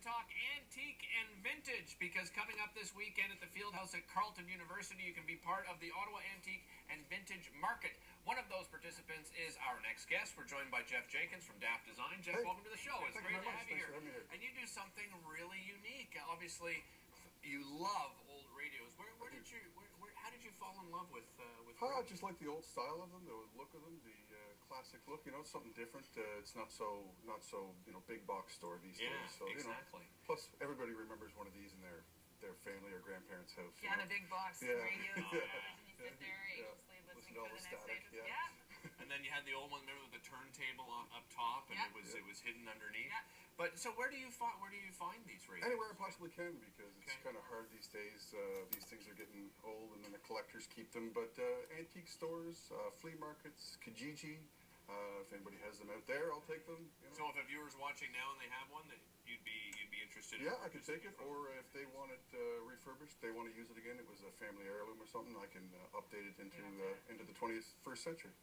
talk antique and vintage because coming up this weekend at the Fieldhouse at Carleton University, you can be part of the Ottawa Antique and Vintage Market. One of those participants is our next guest. We're joined by Jeff Jenkins from Daff Design. Jeff, welcome to the show. It's great to have you here. And you do something really unique. Obviously, you love old radios. How did you fall in love with I just like the old style of them, the look of them, the classic look. You know, it's something different. It's not so big box store these days. So exactly. Plus, everybody remembers one of these in their family or grandparents' house. Yeah, the big box radio. You sit there aimlessly listening for the next static, stages. And then you had the old one, remember, with the turntable up top, and it was hidden underneath. Yeah. But so where do you find these radios? Anywhere I possibly can, because it's kind of hard these days. These things are getting old, and then the collectors keep them. But antique stores, flea markets, Kijiji. If anybody has them out there, I'll take them. You know. So if a viewer's watching now and they have one, that you'd be interested in? Yeah, I could take it. Or if they want it refurbished, they want to use it again. It was a family heirloom or something. I can update it into the 21st century.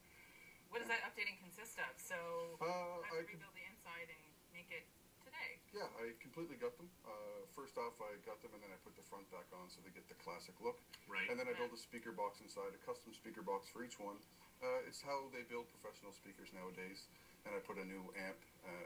What does that updating consist of? So how to rebuild the inside and make it today? Yeah, I completely got them. First off, I got them, and then I put the front back on so they get the classic look. Right. And then I built a speaker box inside, a custom speaker box for each one. It's how they build professional speakers nowadays. And I put a new amp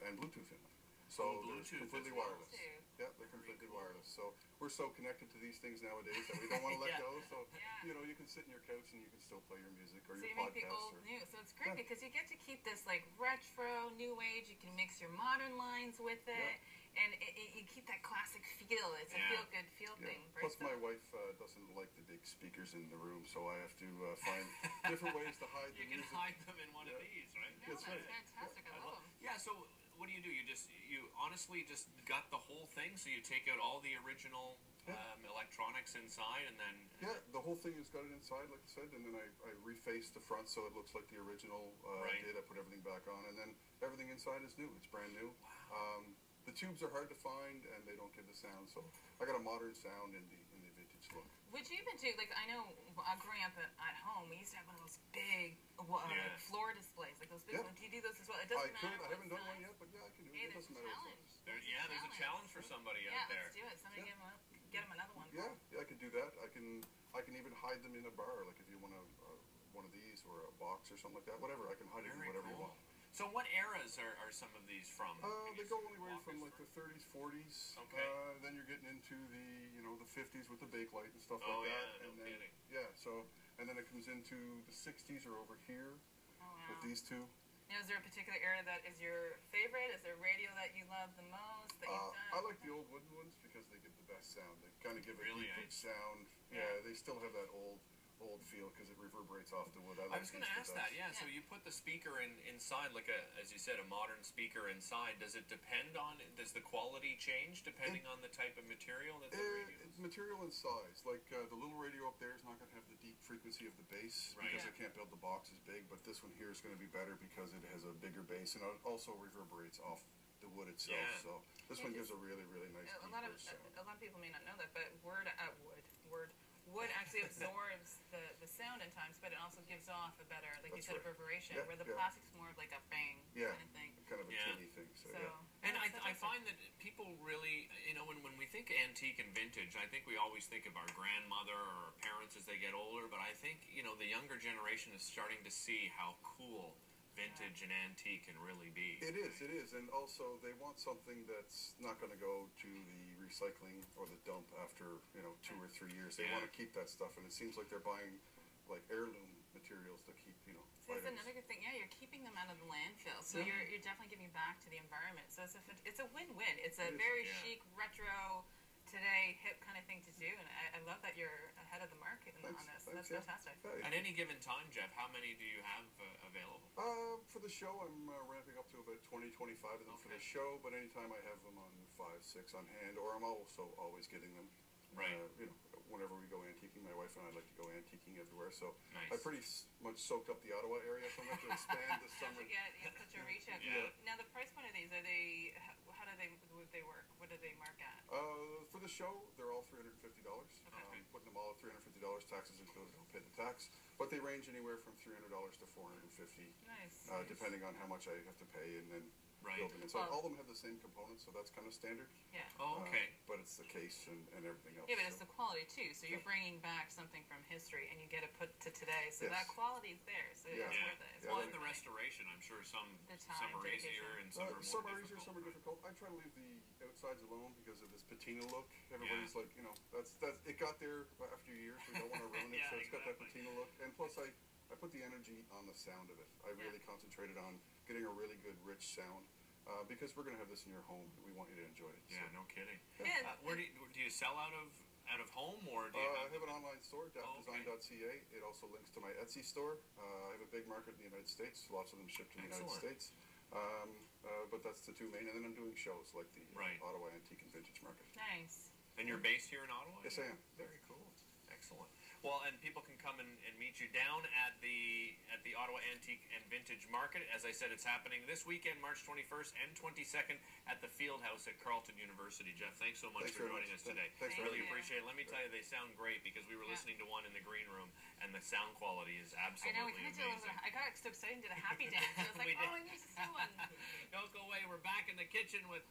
and Bluetooth in them. So they're completely wireless. Yeah, they're completely wireless. So we're so connected to these things nowadays that we don't want to let go. So you can sit in your couch and you can still play your music or your podcast. So you make the old new. So it's great because you get to keep this like retro, new age. You can mix your modern lines with it, and you keep that classic feel. It's a feel-good thing. Plus, my wife doesn't like the big speakers in the room, so I have to find different ways to hide the music. You can hide them in one of these, right? No, that's fantastic. I love them. Yeah. So what do? You honestly just got the whole thing. So you take out all the original electronics inside, and then the whole thing has got it inside, like I said, and then I refaced the front so it looks like the original did. I put everything back on, and then everything inside is new. It's brand new. Wow. The tubes are hard to find, and they don't give the sound. So I got a modern sound in the vintage look. Would you even do, like, I know growing up at home, we used to have one of those big floor displays, like those big ones. Do you do those as well? It doesn't matter. I haven't done one yet, but I can do it. It doesn't matter. There's a challenge for somebody out there. Let's do it. Somebody get them another one. Yeah, I can do that. I can even hide them in a bar, like if you want one of these or a box or something like that. Whatever, I can hide it in whatever you want. So what eras are some of these from? They go anywhere from like the 30s, 40s. Okay. Then you're getting into the 50s with the Bakelite and stuff like that. Yeah, no kidding. Yeah, and then it comes into the 60s or over here with these two. Now, is there a particular era that is your favorite? Is there a radio that you love the most that you've done? I like the old wooden ones because they give the best sound. They kind of give a good sound. Yeah, they still have that old feel because it reverberates off the wood. I was going to ask that. Yeah. So you put the speaker inside, like as you said, a modern speaker inside. Does it depend on? Does the quality change depending on the type of material that the radio is? Material and size. Like the little radio up there is not going to have the deep frequency of the bass because I can't build the box as big. But this one here is going to be better because it has a bigger bass and it also reverberates off the wood itself. Yeah. So this one gives a really, really nice deep sound. A lot of people may not know that, but wood actually absorbs the sound in times, but it also gives off a better, like you said, a reverberation, where the plastic's more of like a bang kind of thing. Kind of a tinny thing. So and I find that people really, when we think antique and vintage, I think we always think of our grandmother or our parents as they get older, but I think, the younger generation is starting to see how cool vintage and antique can really be. It is, and also they want something that's not going to go to the recycling or the dump after 2 or 3 years. They want to keep that stuff, and it seems like they're buying like heirloom materials to keep So that's another good thing. Yeah, you're keeping them out of the landfill, so you're definitely giving back to the environment. So it's a win-win. It's a very chic, retro, today hip kind of thing to do, and I love that you're ahead of the market on this. That's fantastic. At any given time, Jeff, how many do you have available? For the show, I'm ramping up to about 20, 25 of them for the show, but anytime I have them on 5, 6 on hand, or I'm also always getting them. Right. Whenever we go antiquing, my wife and I like to go antiquing everywhere, so I pretty much soaked up the Ottawa area, so I'm going to expand this summer. You have such a reach out. Now, the price point of these, how do they work? What do they mark at? For the show, they're all $350. Putting them all at $350, taxes included, I'll pay the tax. But they range anywhere from $300 to $450, nice. Depending on how much I have to pay, and then building it. So all of them have the same components, so that's kind of standard. Yeah. Oh, okay. But it's the case and everything else. Yeah, but it's the quality too. So you're bringing back something from history and you get it put to today. So that quality is there. So it's worth it. Well, in the restoration, I'm sure some are easier and some are more some are easier, some are difficult. I try to leave the outsides alone because of this patina look. Everybody's like, that's it got there after years. We don't want to ruin it, so it's got that patina look. And plus, I put the energy on the sound of it. I really concentrated on getting a really good, rich sound. Because we're going to have this in your home, we want you to enjoy it. Yeah, no kidding. Yeah. Where do you sell out of home, or do you I have an online store, daffdesign.ca. It also links to my Etsy store. I have a big market in the United States. Lots of them shipped to the United States. But that's the two main. And then I'm doing shows like the Ottawa Antique and Vintage Market. Nice. And you're based here in Ottawa? Yes, I am. Very cool. Excellent. Well, and people can come and meet you down at the Ottawa Antique and Vintage Market. As I said, it's happening this weekend, March 21st and 22nd at the Field House at Carleton University. Jeff, thanks so much for joining us today. Thanks for really appreciate it. Let me tell you, they sound great because we were listening to one in the green room, and the sound quality is absolutely amazing. I got so excited and did a happy dance. I was like, I need to see one. Don't go away. We're back in the kitchen with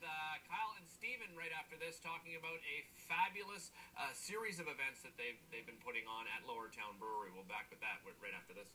Kyle and Steven right after this, talking about a fabulous series of events that they've been putting on at Lower Town Brewery. We'll back with that right after this.